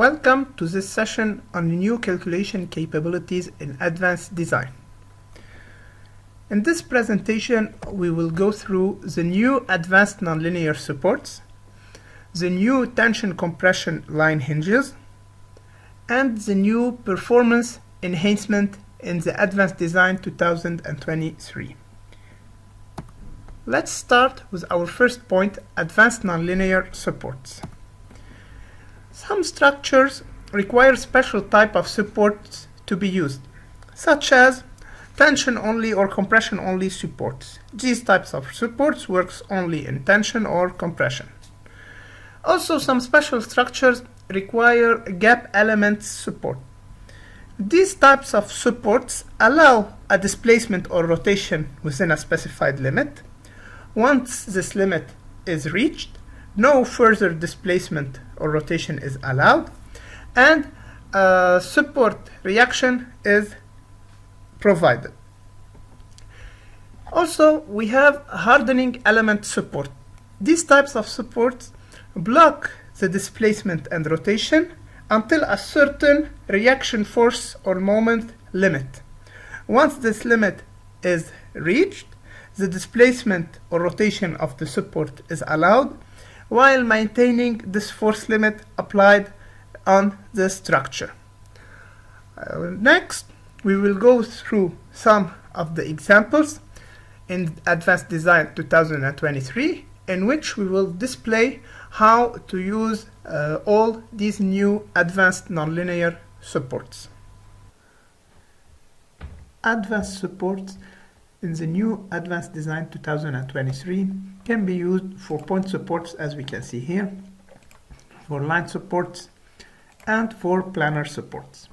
Welcome to this session on new calculation capabilities in advanced design. In this presentation, we will go through the new advanced nonlinear supports, the new tension compression line hinges, and the new performance enhancement in the Advanced Design 2023. Let's start with our first point, advanced nonlinear supports. Some structures require special type of supports to be used, such as tension only or compression only supports. These types of supports works only in tension or compression. Also, some special structures require gap elements support. These types of supports allow a displacement or rotation within a specified limit. Once this limit is reached, no further displacement or rotation is allowed, and support reaction is provided. Also, we have hardening element support. These types of supports block the displacement and rotation until a certain reaction force or moment limit. Once this limit is reached, the displacement or rotation of the support is allowed, while maintaining this force limit applied on the structure. Next, we will go through some of the examples in Advanced Design 2023, in which we will display how to use all these new advanced nonlinear supports. Advanced supports in the new Advanced Design 2023 can be used for point supports, as we can see here, for line supports, and for planar supports.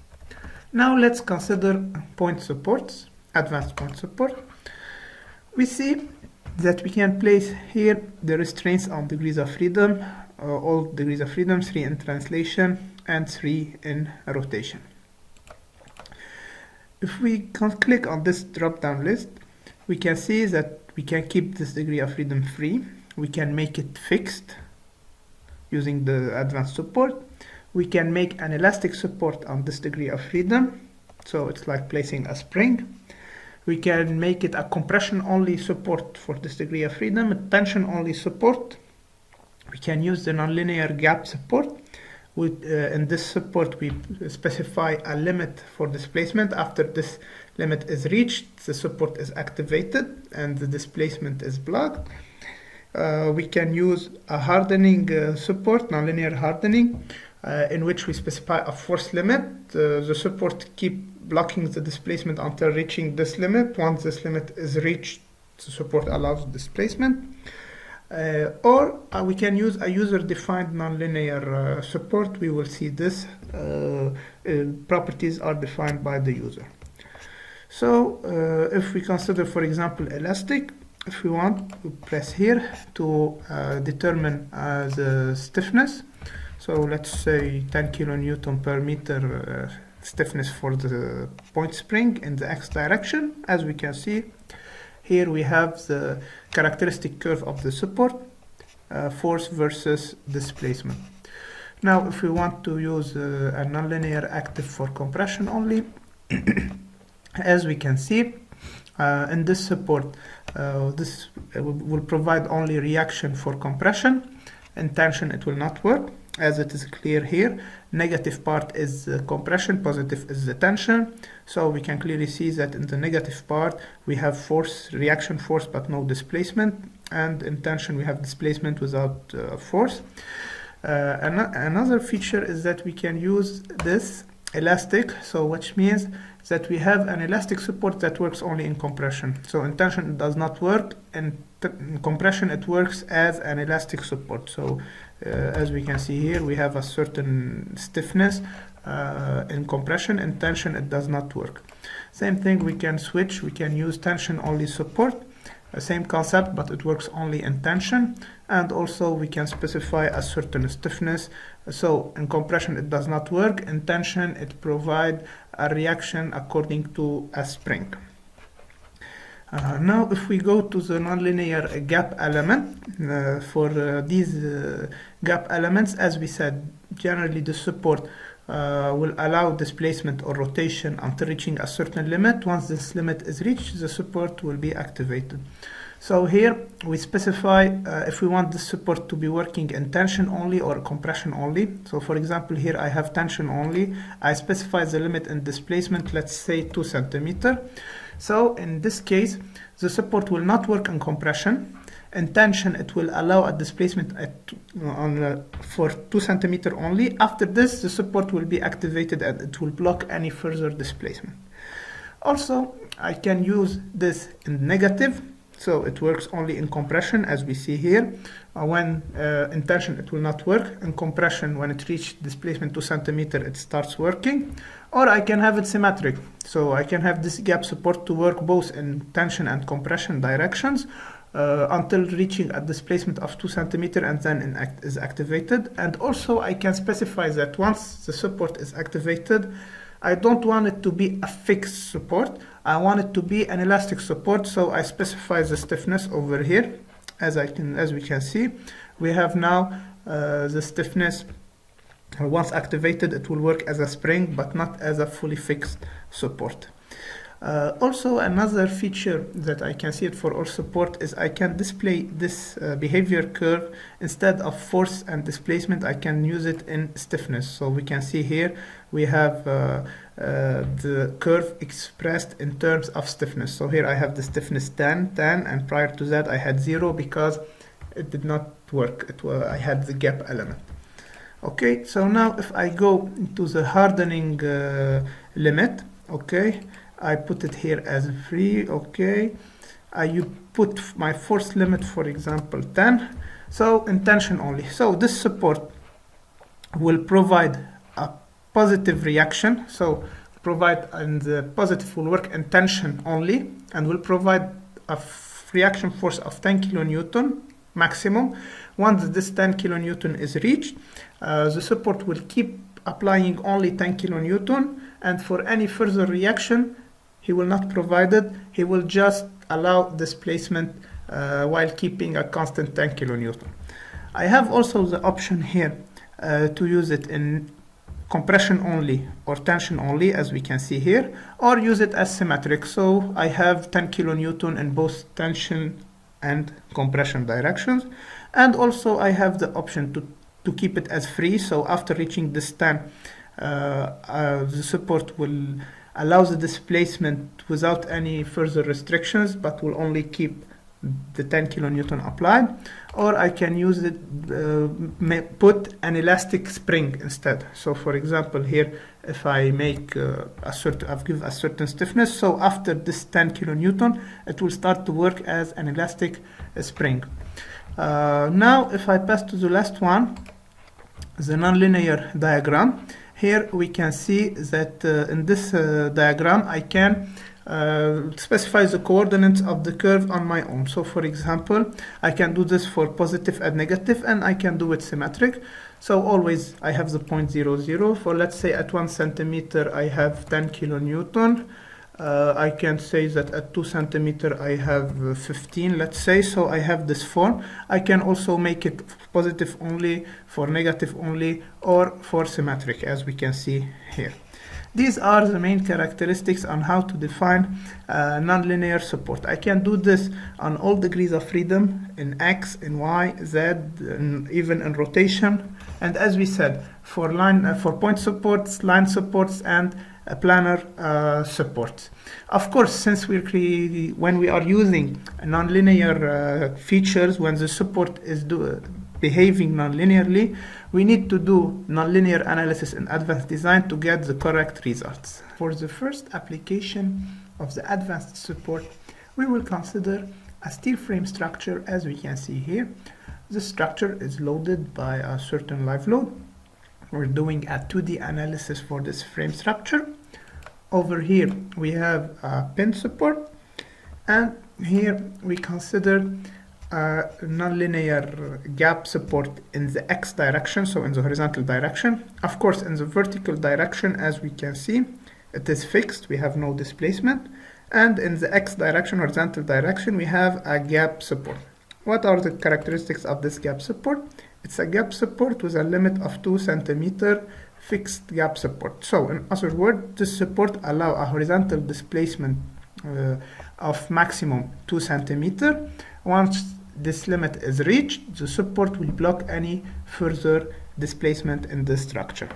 Now let's consider point supports, advanced point support. We see that we can place here the restraints on degrees of freedom, all degrees of freedom, 3 in translation and 3 in rotation. If we click on this drop-down list, we can see that we can keep this degree of freedom free. We can make it fixed using the advanced support. We can make an elastic support on this degree of freedom, so it's like placing a spring. We can make it a compression only support for this degree of freedom, a tension only support. We can use the nonlinear gap support. In this support, we specify a limit for displacement. After this limit is reached, the support is activated and the displacement is blocked. We can use a hardening support, nonlinear hardening, in which we specify a force limit. The support keeps blocking the displacement until reaching this limit. Once this limit is reached, the support allows displacement. Or we can use a user-defined nonlinear support. We will see this. Properties are defined by the user. So if we consider, for example, elastic, if we want to press here to determine the stiffness, so let's say 10 kilonewton per meter stiffness for the point spring in the x direction. As we can see, here we have the characteristic curve of the support, force versus displacement. Now, if we want to use a nonlinear active for compression only, as we can see, in this support, this will provide only reaction for compression. In tension, it will not work, as it is clear here. Negative part is the compression, positive is the tension. So we can clearly see that in the negative part, we have force, reaction force, but no displacement. And in tension, we have displacement without force. Another feature is that we can use this elastic, so which means that we have an elastic support that works only in compression. So in tension it does not work, in compression it works as an elastic support. So as we can see here, we have a certain stiffness in compression. In tension it does not work. Same thing, we can switch, we can use tension only support. Same concept, but it works only in tension, and also we can specify a certain stiffness. So in compression it does not work, in tension it provides a reaction according to a spring. Now if we go to the nonlinear gap element, for these gap elements, as we said, generally the support will allow displacement or rotation until reaching a certain limit. Once this limit is reached, the support will be activated. So here we specify if we want this support to be working in tension only or compression only. So for example, here I have tension only. I specify the limit in displacement, let's say 2 centimeter. So in this case, the support will not work in compression. In tension, it will allow a displacement for 2 centimeter only. After this, the support will be activated and it will block any further displacement. Also, I can use this in negative. So it works only in compression, as we see here. When in tension, it will not work. In compression, when it reaches displacement 2 centimeter, it starts working. Or I can have it symmetric. So I can have this gap support to work both in tension and compression directions until reaching a displacement of 2 centimeter, and then is activated. And also I can specify that once the support is activated, I don't want it to be a fixed support. I want it to be an elastic support, so I specify the stiffness over here. As we can see, we have now the stiffness. Once activated, it will work as a spring, but not as a fully fixed support. Also, another feature that I can see it for all support is I can display this behavior curve. Instead of force and displacement, I can use it in stiffness. So we can see here we have the curve expressed in terms of stiffness. So here I have the stiffness 10, and prior to that I had 0 because it did not work. I had the gap element. Okay, so now if I go into the hardening limit, okay, I put it here as free. Okay, you put my force limit, for example, 10. So in tension only. So this support will provide a positive reaction. So and the positive will work in tension only, and will provide a reaction force of 10 kilonewton maximum. Once this 10 kilonewton is reached, the support will keep applying only 10 kilonewton, and for any further reaction, he will not provide it. He will just allow displacement while keeping a constant 10 kilonewton. I have also the option here to use it in compression only or tension only, as we can see here, or use it as symmetric. So I have 10 kilonewton in both tension and compression directions. And also I have the option to keep it as free. So after reaching this 10, the support will allow the displacement without any further restrictions, but will only keep the 10 kilonewton applied. Or I can use it, put an elastic spring instead. So for example, here, if I make I've given a certain stiffness, so after this 10 kilonewton, it will start to work as an elastic spring. Now, if I pass to the last one, the nonlinear diagram, here we can see that in this diagram, I can specify the coordinates of the curve on my own. So for example, I can do this for positive and negative, and I can do it symmetric. So always I have the point 0, 0. For let's say at 1 centimeter, I have 10 kilonewton. I can say that at 2 centimeter I have 15, let's say. So I have this form. I can also make it positive only, for negative only, or for symmetric, as we can see here. These are the main characteristics on how to define nonlinear support. I can do this on all degrees of freedom, in X, in Y, Z, and even in rotation. And as we said, for point supports, line supports, and planar supports. Of course, since when we are using nonlinear features, when the support is behaving nonlinearly, we need to do nonlinear analysis in advanced design to get the correct results. For the first application of the advanced support, we will consider a steel frame structure, as we can see here. The structure is loaded by a certain live load. We're doing a 2D analysis for this frame structure. Over here we have a pin support, and here we consider a nonlinear gap support in the X direction, so in the horizontal direction. Of course, in the vertical direction, as we can see, it is fixed, we have no displacement, and in the X direction, horizontal direction, we have a gap support. What are the characteristics of this gap support? It's a gap support with a limit of 2 centimeter fixed gap support. So in other words, this support allows a horizontal displacement of maximum 2 centimeter. Once this limit is reached, the support will block any further displacement in the structure.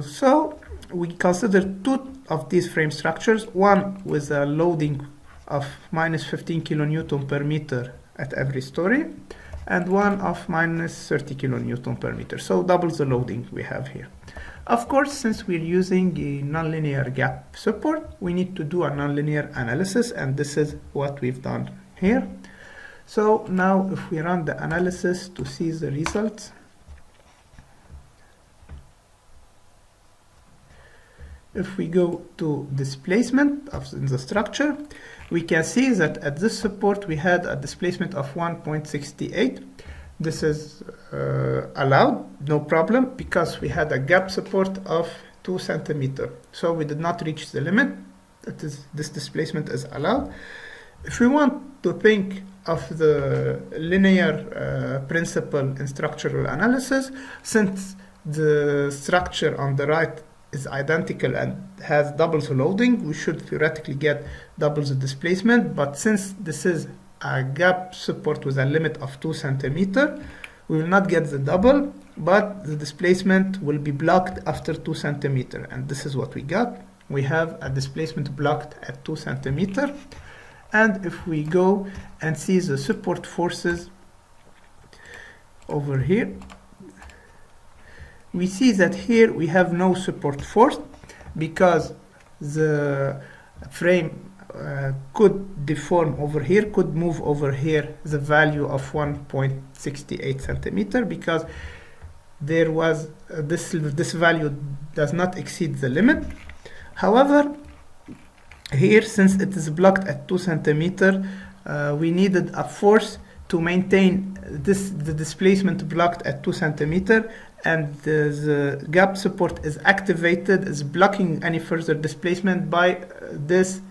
So we consider two of these frame structures, one with a loading of minus 15 kilonewton per meter at every story, and one of minus 30 kilonewton per meter. So double the loading we have here. Of course, since we're using a nonlinear gap support, we need to do a nonlinear analysis, and this is what we've done here. So now if we run the analysis to see the results, if we go to displacement of the structure, we can see that at this support we had a displacement of 1.68. This is allowed, no problem, because we had a gap support of 2 centimeter. So we did not reach the limit. That is, this displacement is allowed. If we want to think of the linear principle in structural analysis, since the structure on the right is identical and has double the loading, we should theoretically get double the displacement. But since this is a gap support with a limit of 2 centimeter, we will not get the double, but the displacement will be blocked after 2 centimeter. And this is what we got. We have a displacement blocked at 2 centimeter. And if we go and see the support forces over here, we see that here we have no support force because the frame could deform over here, could move over here the value of 1.68 centimeter because there was this value does not exceed the limit. However, here, since it is blocked at 2 centimeter, we needed a force to maintain the displacement blocked at 2 centimeter, and the gap support is activated, is blocking any further displacement by this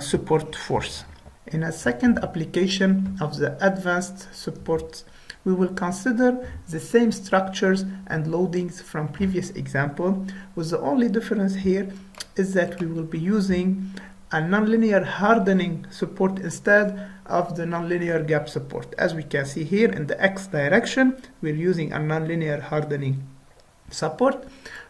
support force. In a second application of the advanced supports, we will consider the same structures and loadings from previous example, with the only difference here is that we will be using a nonlinear hardening support instead of the nonlinear gap support. As we can see here in the X direction, we're using a nonlinear hardening support,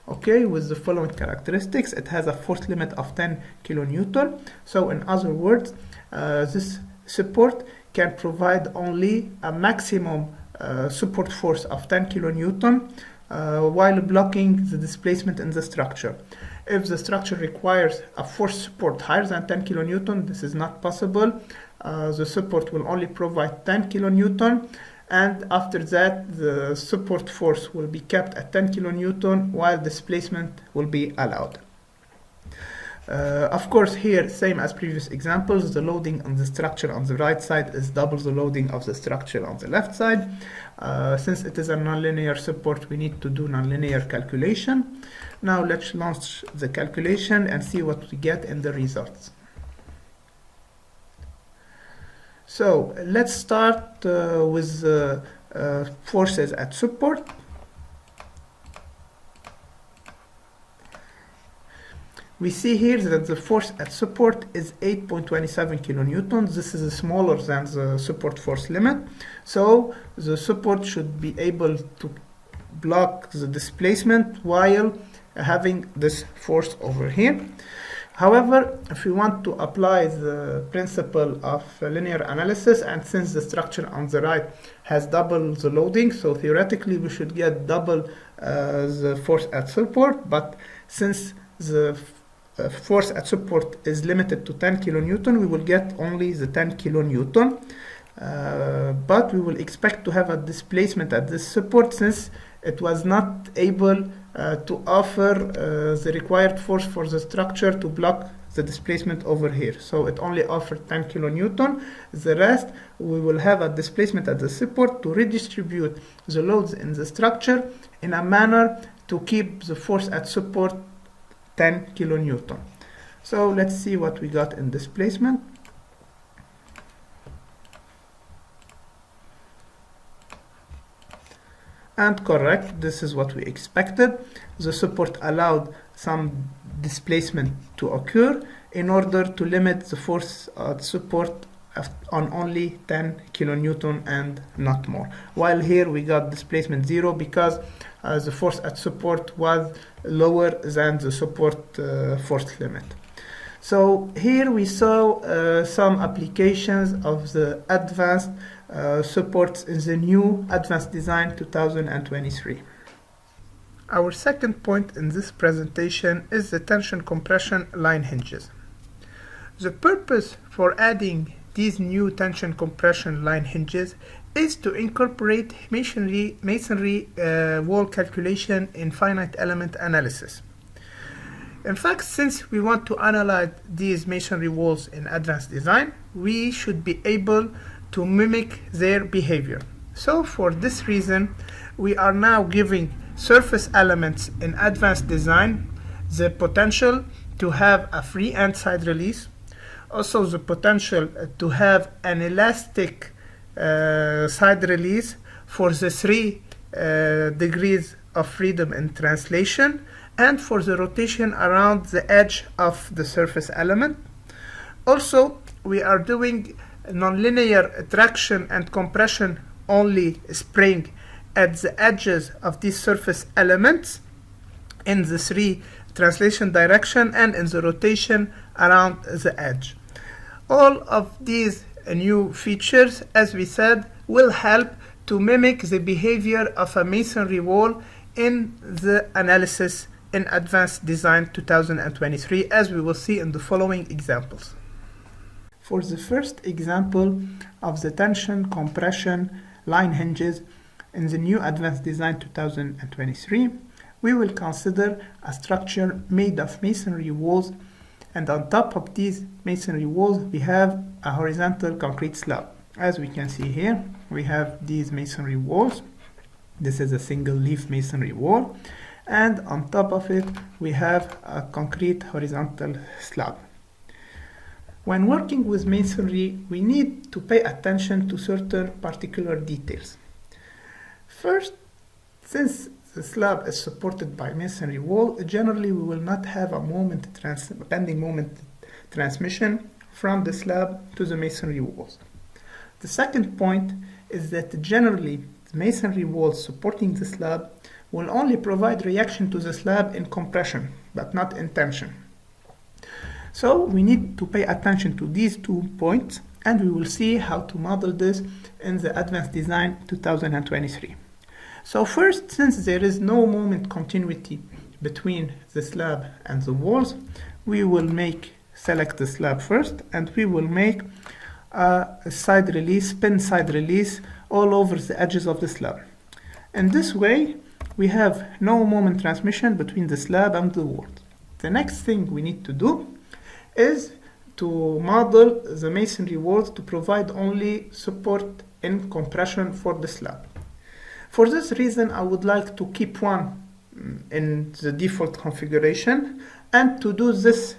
okay, with the following characteristics. It has a force limit of 10 kilonewton. So in other words, this support can provide only a maximum support force of 10 kilonewton while blocking the displacement in the structure. If the structure requires a force support higher than 10 kilonewton, this is not possible. The support will only provide 10 kilonewton, and after that the support force will be kept at 10 kilonewton while displacement will be allowed. Of course, here, same as previous examples, the loading on the structure on the right side is double the loading of the structure on the left side. Since it is a nonlinear support, we need to do nonlinear calculation. Now let's launch the calculation and see what we get in the results. So let's start with the forces at support. We see here that the force at support is 8.27 kilonewtons. This is smaller than the support force limit. So the support should be able to block the displacement while having this force over here. However, if we want to apply the principle of linear analysis, and since the structure on the right has double the loading, so theoretically we should get double the force at support, but since the force at support is limited to 10 kilonewton, we will get only the 10 kilonewton, but we will expect to have a displacement at this support since it was not able to offer the required force for the structure to block the displacement over here. So it only offered 10 kilonewton. The rest, we will have a displacement at the support to redistribute the loads in the structure in a manner to keep the force at support 10 kilonewton. So let's see what we got in displacement. and correct. This is what we expected. The support allowed some displacement to occur in order to limit the force support on only 10 kilonewton and not more. While here we got displacement 0 because the force at support was lower than the support force limit. So here we saw some applications of the advanced supports in the new Advanced Design 2023. Our second point in this presentation is the tension compression line hinges. The purpose for adding these new tension compression line hinges is to incorporate masonry wall calculation in finite element analysis. In fact, since we want to analyze these masonry walls in advanced design, we should be able to mimic their behavior. So for this reason, we are now giving surface elements in advanced design the potential to have a free end side release, also the potential to have an elastic side release for the 3 degrees of freedom in translation, and for the rotation around the edge of the surface element. Also, we are doing nonlinear traction and compression only spring at the edges of these surface elements in the 3 translation direction and in the rotation around the edge. All of these new features, as we said, will help to mimic the behavior of a masonry wall in the analysis in Advanced Design 2023, as we will see in the following examples. For the first example of the tension compression line hinges in the new Advanced Design 2023, we will consider a structure made of masonry walls, and on top of these masonry walls we have a horizontal concrete slab. As we can see here, we have these masonry walls. This is a single leaf masonry wall, and on top of it we have a concrete horizontal slab. When working with masonry, we need to pay attention to certain particular details. First, since the slab is supported by masonry wall, generally we will not have a bending moment transmission from the slab to the masonry walls. The second point is that generally the masonry walls supporting the slab will only provide reaction to the slab in compression, but not in tension. So we need to pay attention to these 2 points, and we will see how to model this in the Advanced Design 2023. So first, since there is no moment continuity between the slab and the walls, we will select the slab first, and we will make a side release, pin side release all over the edges of the slab. In this way, we have no moment transmission between the slab and the walls. The next thing we need to do is to model the masonry walls to provide only support in compression for the slab. For this reason, I would like to keep one in the default configuration and to do this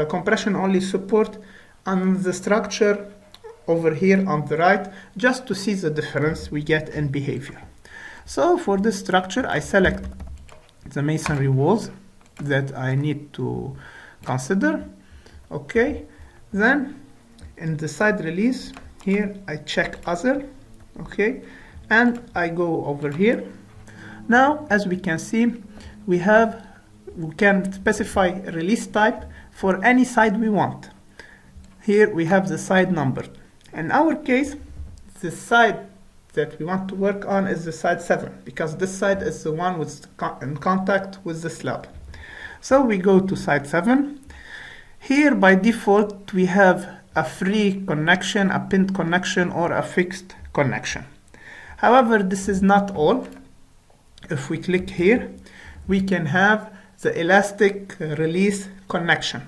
compression only support on the structure over here on the right, just to see the difference we get in behavior. So for this structure, I select the masonry walls that I need to consider. Okay, then in the side release here I check other, okay, and I go over here. Now, as we can see, we can specify a release type for any side we want. Here we have the side number. In our case, the side that we want to work on is the side 7, because this side is the one with in contact with the slab. So we go to side 7. Here by default we have a free connection, a pinned connection, or a fixed connection. However, this is not all. If we click here, we can have the elastic release connection.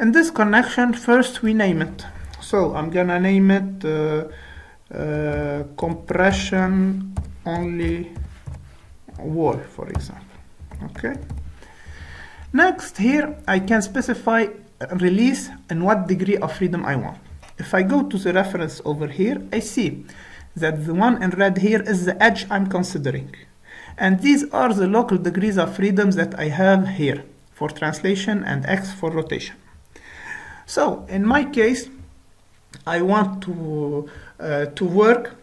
In this connection, first we name it. So I'm gonna name it compression only wall, for example. Okay. Next, here I can specify release and what degree of freedom I want. If I go to the reference over here, I see that the one in red here is the edge I'm considering. And these are the local degrees of freedoms that I have here for translation and X for rotation. So in my case, I want to work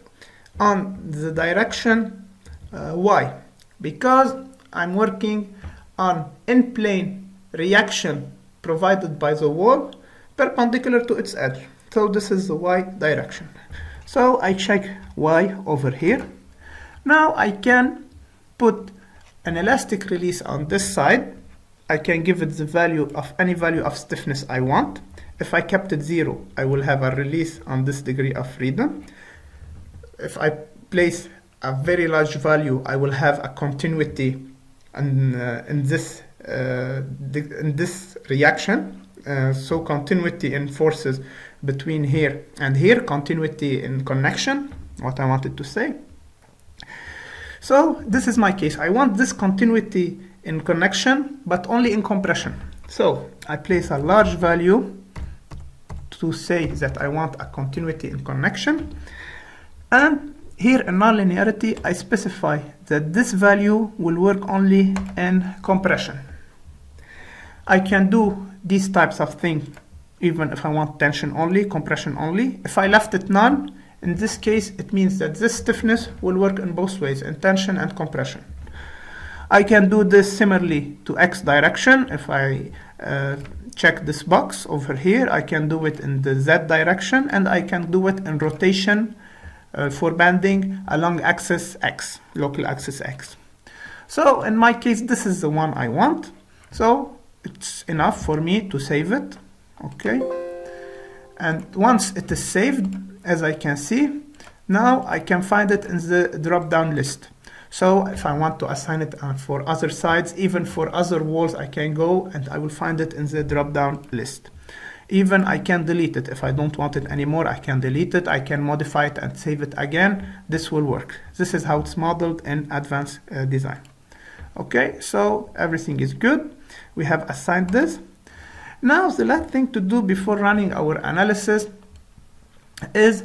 on the direction Y, because I'm working on in-plane reaction provided by the wall perpendicular to its edge. So this is the Y direction. So I check Y over here. Now I can put an elastic release on this side. I can give it the value of any value of stiffness I want. If I kept it 0, I will have a release on this degree of freedom. If I place a very large value, I will have a continuity in this reaction. So continuity in forces between here and here, continuity in connection, what I wanted to say. So this is my case. I want this continuity in connection, but only in compression. So I place a large value to say that I want a continuity in connection. And here in nonlinearity, I specify that this value will work only in compression. I can do these types of things even if I want tension only, compression only. If I left it none, in this case, it means that this stiffness will work in both ways, in tension and compression. I can do this similarly to X direction. If I check this box over here, I can do it in the Z direction, and I can do it in rotation for bending along axis X, local axis X. So in my case, this is the one I want. So it's enough for me to save it. Okay. And once it is saved, as I can see, now I can find it in the drop-down list. So if I want to assign it for other sides, even for other walls, I can go and I will find it in the drop-down list. Even I can delete it. If I don't want it anymore, I can delete it. I can modify it and save it again. This will work. This is how it's modeled in advanced design. Okay, so everything is good. We have assigned this. Now the last thing to do before running our analysis is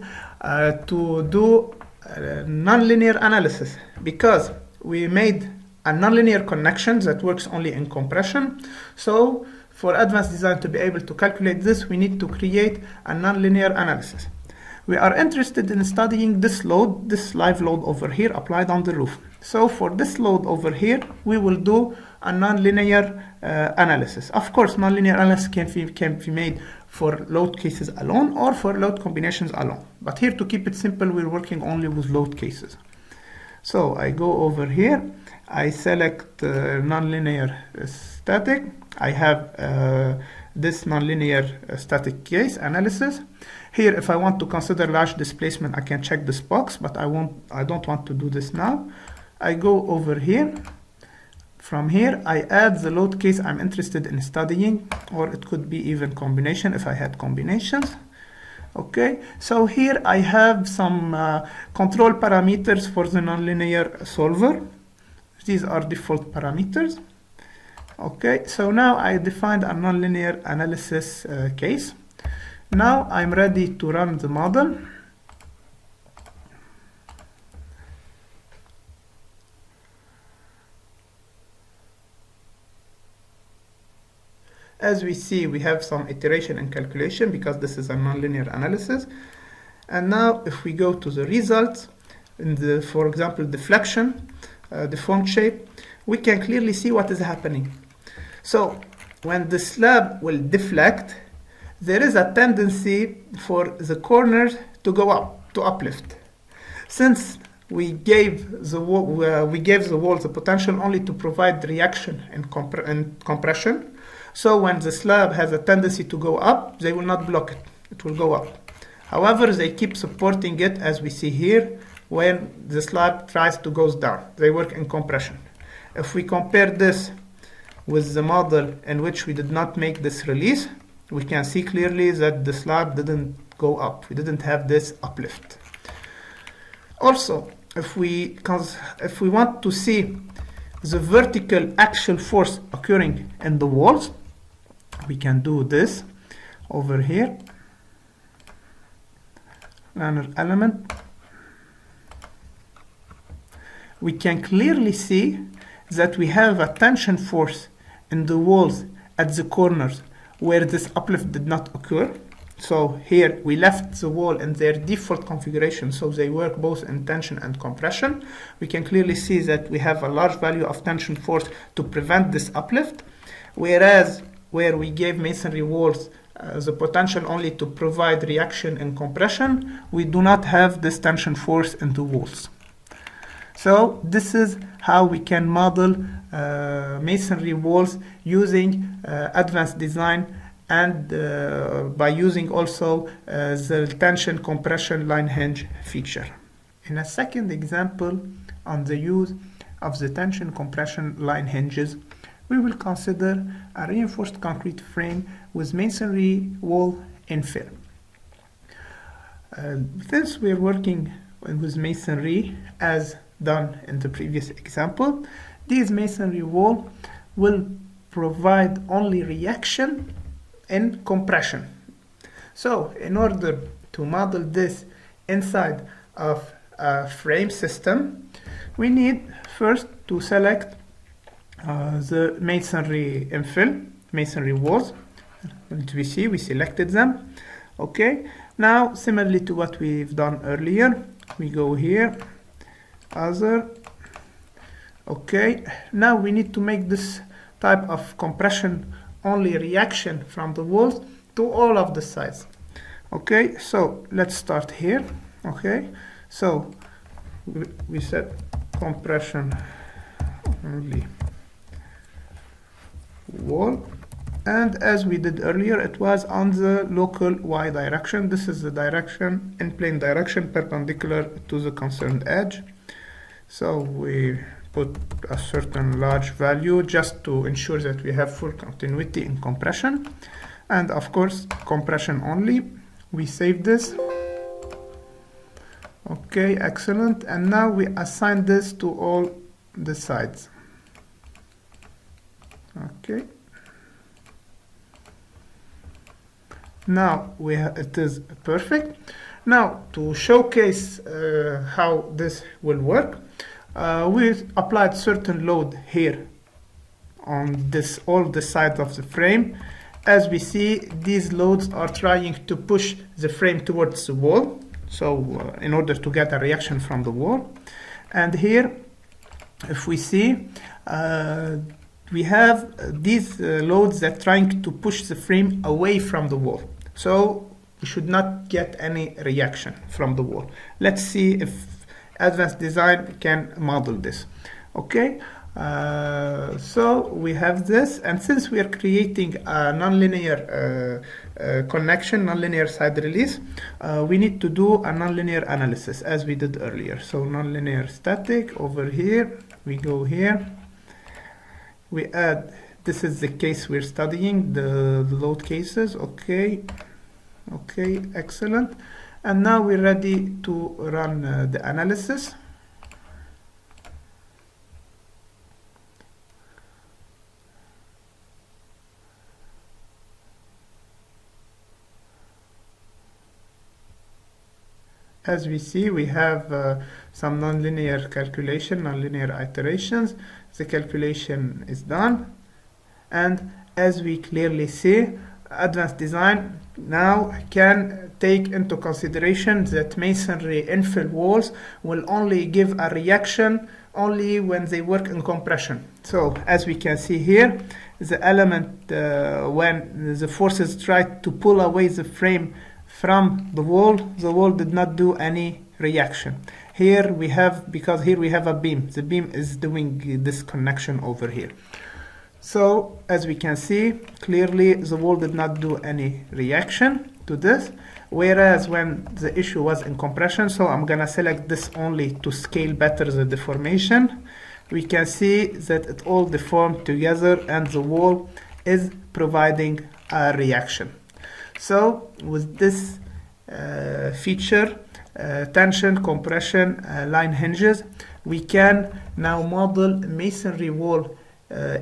to do nonlinear analysis, because we made a nonlinear connection that works only in compression. So for advanced design to be able to calculate this, we need to create a nonlinear analysis. We are interested in studying this load, this live load over here applied on the roof. So for this load over here, we will do a nonlinear analysis. Of course, nonlinear analysis can be made for load cases alone or for load combinations alone. But here, to keep it simple, we're working only with load cases. So I go over here, I select nonlinear static. I have this nonlinear static case analysis. Here, if I want to consider large displacement, I can check this box, but I don't want to do this now. I go over here. From here, I add the load case I'm interested in studying, or it could be even combination if I had combinations. Okay, so here I have some control parameters for the nonlinear solver. These are default parameters. Okay, so now I defined a nonlinear analysis case. Now I'm ready to run the model. As we see, we have some iteration and calculation because this is a nonlinear analysis. And now if we go to the results, in the, for example, deflection, deformed shape, we can clearly see what is happening. So when the slab will deflect, there is a tendency for the corners to go up, to uplift. Since we gave the wall the potential only to provide reaction and compression, so when the slab has a tendency to go up, they will not block it. It will go up. However, they keep supporting it, as we see here, when the slab tries to go down. They work in compression. If we compare this with the model in which we did not make this release, we can see clearly that the slab didn't go up. We didn't have this uplift. Also, if we want to see the vertical axial force occurring in the walls, we can do this over here. Planar element. we can clearly see that we have a tension force in the walls at the corners where this uplift did not occur. So here we left the wall in their default configuration, so they work both in tension and compression. We can clearly see that we have a large value of tension force to prevent this uplift, whereas where we gave masonry walls the potential only to provide reaction and compression, we do not have this tension force in the walls. So this is how we can model masonry walls using advanced design and by using also the tension compression line hinge feature. In a second example on the use of the tension compression line hinges, we will consider a reinforced concrete frame with masonry wall infill. Since we are working with masonry as done in the previous example, this masonry wall will provide only reaction and compression. So in order to model this inside of a frame system, we need first to select the masonry infill, masonry walls. As we see, we selected them. Okay, now similarly to what we've done earlier, we go here, other. Okay, now we need to make this type of compression only reaction from the walls to all of the sides. Okay, so let's start here. Okay, so we set compression only wall, and as we did earlier, it was on the local y direction. This is the direction, in plane direction, perpendicular to the concerned edge. So we put a certain large value just to ensure that we have full continuity in compression, and of course compression only. We save this. Okay, excellent. And now we assign this to all the sides. Okay, now it is perfect. Now to showcase how this will work, we applied certain load here on all the sides of the frame. As we see, these loads are trying to push the frame towards the wall, so in order to get a reaction from the wall. And here, if we see, we have these loads that are trying to push the frame away from the wall, so we should not get any reaction from the wall. Let's see if advanced design can model this. Okay, so we have this, and since we are creating a nonlinear connection, nonlinear side release, we need to do a nonlinear analysis as we did earlier. So nonlinear static over here, we go here, we add, this is the case we're studying, the load cases. Okay, okay, excellent. And now we're ready to run the analysis. As we see, we have some nonlinear calculation, nonlinear iterations. The calculation is done, and as we clearly see, advanced design now can take into consideration that masonry infill walls will only give a reaction only when they work in compression. So as we can see here, the element when the forces tried to pull away the frame from the wall did not do any reaction. Here we have, because here we have a beam, the beam is doing this connection over here. So as we can see, clearly the wall did not do any reaction to this, whereas when the issue was in compression, so I'm gonna select this only to scale better the deformation, we can see that it all deformed together and the wall is providing a reaction. So with this feature, tension, compression, line hinges, we can now model masonry wall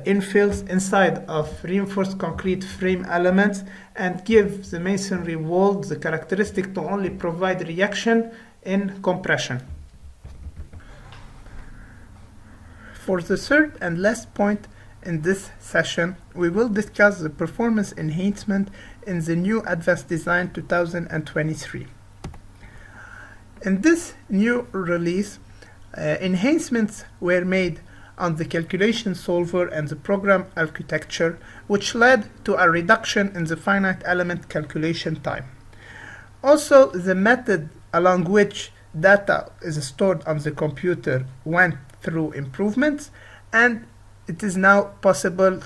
infills inside of reinforced concrete frame elements and give the masonry wall the characteristic to only provide reaction in compression. For the third and last point in this session, we will discuss the performance enhancement in the new Advanced Design 2023. In this new release, enhancements were made on the calculation solver and the program architecture, which led to a reduction in the finite element calculation time. Also, the method along which data is stored on the computer went through improvements, and it is now possible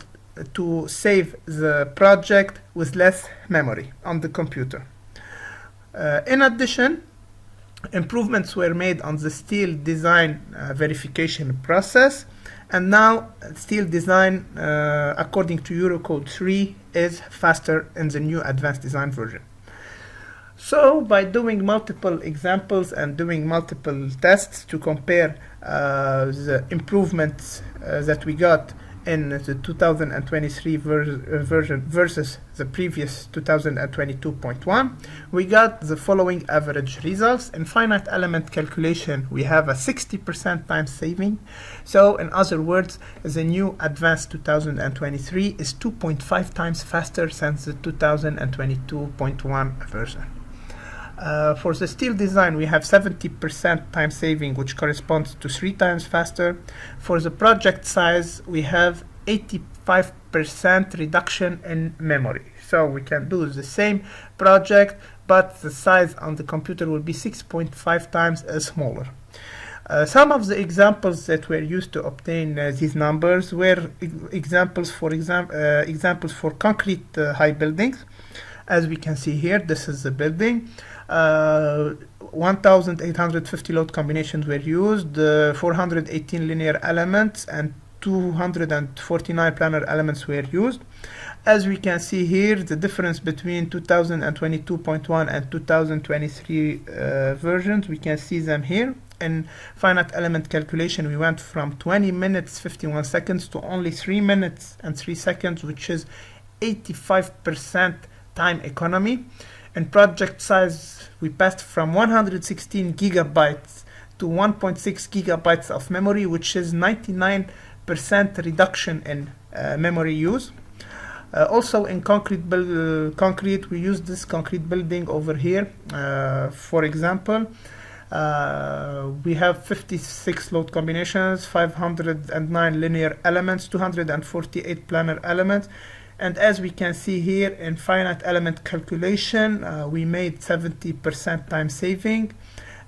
to save the project with less memory on the computer. In addition, improvements were made on the steel design verification process, and now steel design according to Eurocode 3 is faster in the new advanced design version. So by doing multiple examples and doing multiple tests to compare the improvements that we got in the 2023 version versus the previous 2022.1, we got the following average results. In finite element calculation, we have a 60% time saving. So in other words, the new advanced 2023 is 2.5 times faster than the 2022.1 version. For the steel design, we have 70% time saving, which corresponds to 3 times faster. For the project size, we have 85% reduction in memory. So we can do the same project, but the size on the computer will be 6.5 times smaller. Some of the examples that were used to obtain these numbers were examples for concrete high buildings. As we can see here, this is the building. 1,850 load combinations were used, 418 linear elements and 249 planar elements were used. As we can see here, the difference between 2022.1 and 2023 versions, we can see them here. In finite element calculation, we went from 20 minutes 51 seconds to only 3 minutes and 3 seconds, which is 85% time economy. In project size, we passed from 116 gigabytes to 1.6 gigabytes of memory, which is 99% reduction in memory use. Also in concrete, we use this concrete building over here. For example, we have 56 load combinations, 509 linear elements, 248 planar elements. And as we can see here in finite element calculation, we made 70% time saving.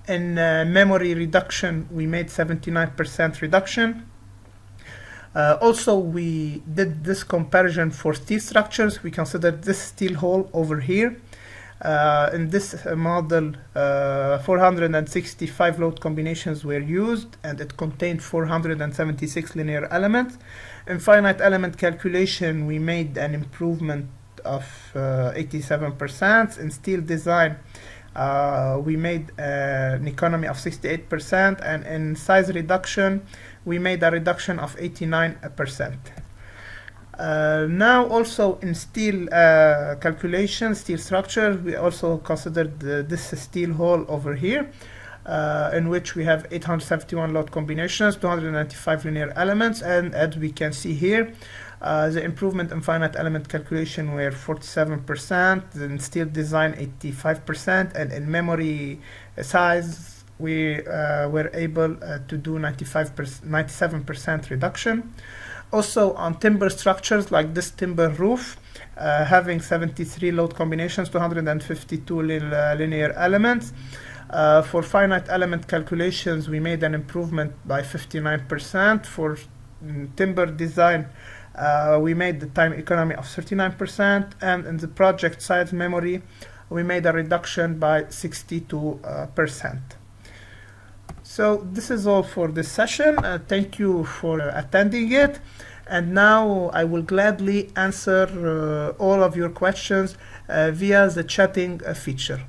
In memory reduction, we made 79% reduction. Also, we did this comparison for steel structures. We considered this steel hole over here. In this model, 465 load combinations were used, and it contained 476 linear elements. In finite element calculation, we made an improvement of 87%. In steel design, we made an economy of 68%, and in size reduction, we made a reduction of 89%. Now also in steel calculation, steel structure, we also considered this steel hole over here, in which we have 871 load combinations, 295 linear elements, and as we can see here, the improvement in finite element calculation were 47%, in steel design 85%, and in memory size we were able to do 97% reduction. Also on timber structures like this timber roof, having 73 load combinations, 252 linear elements. For finite element calculations, we made an improvement by 59%. For timber design, we made the time economy of 39%, and in the project size memory, we made a reduction by 62%. So this is all for this session. Thank you for attending it. And now I will gladly answer all of your questions via the chatting feature.